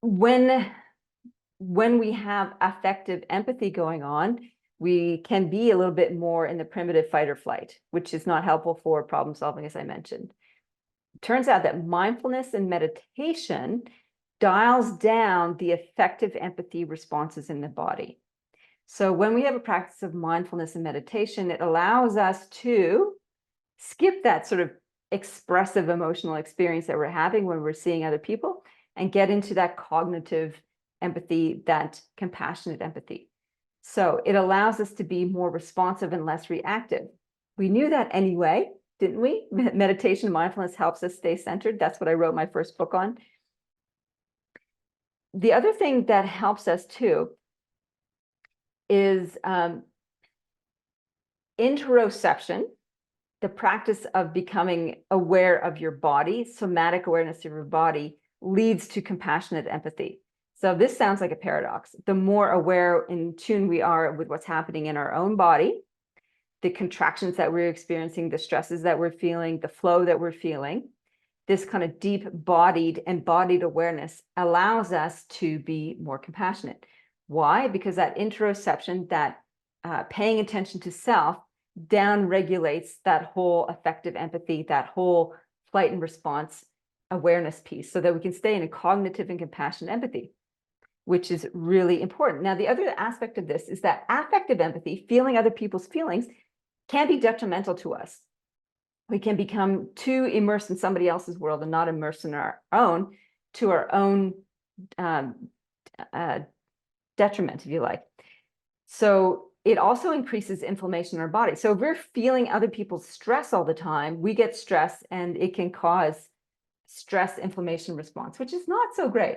when we have affective empathy going on, we can be a little bit more in the primitive fight or flight, which is not helpful for problem solving, as I mentioned. It turns out that mindfulness and meditation dials down the effective empathy responses in the body. So when we have a practice of mindfulness and meditation, it allows us to skip that sort of expressive emotional experience that we're having when we're seeing other people and get into that cognitive empathy, that compassionate empathy. So it allows us to be more responsive and less reactive. We knew that anyway, didn't we? Meditation, mindfulness helps us stay centered. That's what I wrote my first book on. The other thing that helps us too is interoception, the practice of becoming aware of your body. Somatic awareness of your body leads to compassionate empathy. So this sounds like a paradox. The more aware, in tune we are with what's happening in our own body, the contractions that we're experiencing, the stresses that we're feeling, the flow that we're feeling, this kind of deep bodied, embodied awareness allows us to be more compassionate. Why? Because that interoception, that paying attention to self, down regulates that whole effective empathy, that whole flight and response awareness piece, so that we can stay in a cognitive and compassionate empathy, which is really important. Now, the other aspect of this is that affective empathy, feeling other people's feelings, can be detrimental to us. We can become too immersed in somebody else's world and not immersed in our own, to our own detriment, if you like. So it also increases inflammation in our body. So if we're feeling other people's stress all the time, we get stress and it can cause stress inflammation response, which is not so great.